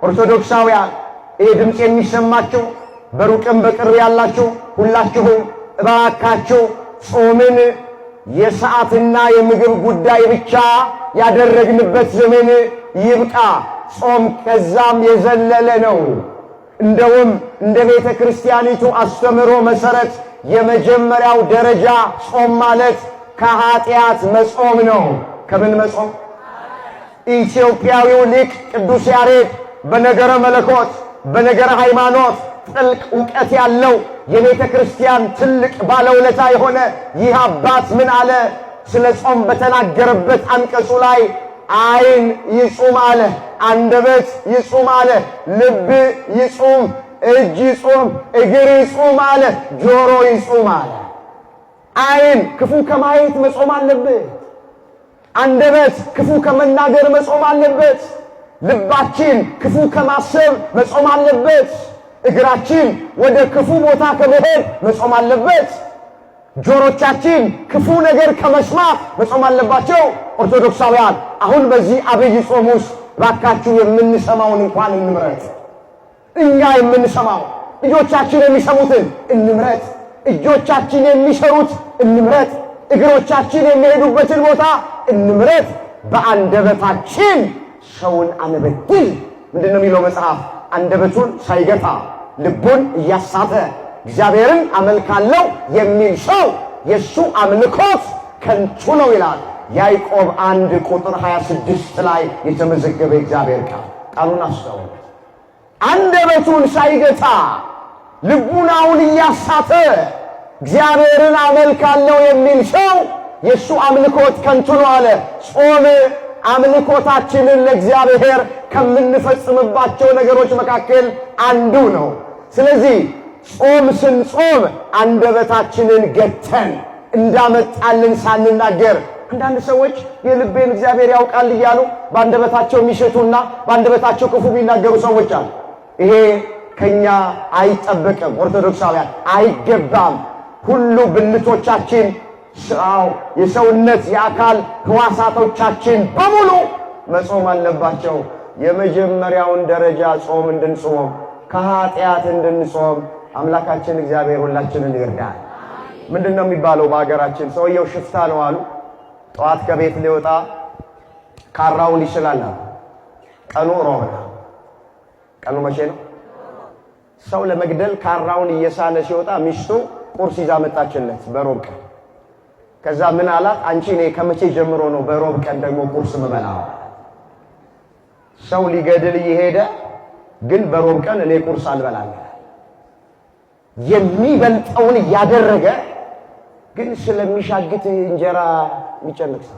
ኦርቶዶክሳውያን ይህ ድምፅ የሚሰማችሁ በሩቅም በቅርብ ያላችሁ ሁላችሁም እባካችሁ ጾምን የሰዓትና የምግብ ጉዳይ ብቻ ያደረግንበት ዘመን ይብቃ። ጾም ከዛም የዘለለ ነው። እንደውም እንደ ቤተ ክርስቲያኒቱ አስተምሮ መሰረት የመጀመሪያው ደረጃ ጾም ማለት ከኃጢአት መጾም ነው። ከምን መጾም? ኢትዮጵያዊው ሊቅ ቅዱስ ያሬድ በነገረ መለኮት በነገረ ሃይማኖት ጥልቅ ዕውቀት ያለው የቤተ ክርስቲያን ትልቅ ባለውለታ የሆነ ይህ አባት ምን አለ? ስለ ጾም በተናገረበት አንቀጹ ላይ ዓይን ይጹም አለ፣ አንደበት ይጹም አለ፣ ልብ ይጹም፣ እጅ ይጹም፣ እግር ይጹም አለ፣ ጆሮ ይጹም አለ። ዓይን ክፉ ከማየት መጾም አለበት። አንደበት ክፉ ከመናገር መጾም አለበት። ልባችን ክፉ ከማሰብ መጾም አለበት። እግራችን ወደ ክፉ ቦታ ከመሄድ መጾም አለበት። ጆሮቻችን ክፉ ነገር ከመስማት መጾም አለባቸው። ኦርቶዶክሳውያን አሁን በዚህ አብይ ጾም ውስጥ ባካችሁ የምንሰማውን እንኳን እንምረጥ። እኛ የምንሰማው ልጆቻችን የሚሰሙትን እንምረጥ። እጆቻችን የሚሰሩት እንምረጥ። እግሮቻችን የሚሄዱበትን ቦታ እንምረጥ። በአንደበታችን ሰውን አንበድል። ምንድን ነው የሚለው መጽሐፍ? አንደበቱን ሳይገታ ልቡን እያሳተ እግዚአብሔርን አመልካለሁ የሚል ሰው የሱ አምልኮት ከንቱ ነው ይላል ያዕቆብ 1 ቁጥር 26 ላይ የተመዘገበ እግዚአብሔር ቃል። ቃሉን አስተውሉ። አንደበቱን ሳይገታ ልቡናውን እያሳተ እግዚአብሔርን አመልካለሁ የሚል ሰው የሱ አምልኮት ከንቱ ነው አለ። ጾም አምልኮታችንን ለእግዚአብሔር ከምንፈጽምባቸው ነገሮች መካከል አንዱ ነው። ስለዚህ ጾም ስንጾም አንደበታችንን ገተን እንዳመጣልን ሳንናገር፣ አንዳንድ ሰዎች የልቤን እግዚአብሔር ያውቃል እያሉ በአንደበታቸው የሚሸቱና በአንደበታቸው ክፉ የሚናገሩ ሰዎች አሉ። ይሄ ከኛ አይጠበቅም። ኦርቶዶክሳውያን አይገባም። ሁሉ ብልቶቻችን የሰውነት የአካል ሕዋሳቶቻችን በሙሉ መጾም አለባቸው። የመጀመሪያውን ደረጃ ጾም እንድንጾም ከኃጢአት እንድንጾም አምላካችን እግዚአብሔር ሁላችንን ይርዳል። ምንድነው የሚባለው በአገራችን? ሰውየው ሽፍታ ነው አሉ። ጠዋት ከቤት ሊወጣ ካራውን ይችላል። ቀኑ ሮብ ነው። ቀኑ መቼ ነው? ሰው ለመግደል ካራውን እየሳለ ሲወጣ ሚስቱ ቁርስ ይዛ መጣችለት በሮብ ቀን። ከዛ ምን አላት? አንቺ እኔ ከመቼ ጀምሮ ነው በሮብ ቀን ደግሞ ቁርስ መበላው? ሰው ሊገድል እየሄደ ግን በሮብ ቀን እኔ ቁርስ አልበላም። የሚበልጠውን እያደረገ ግን ስለሚሻግት እንጀራ የሚጨነቅ ሰው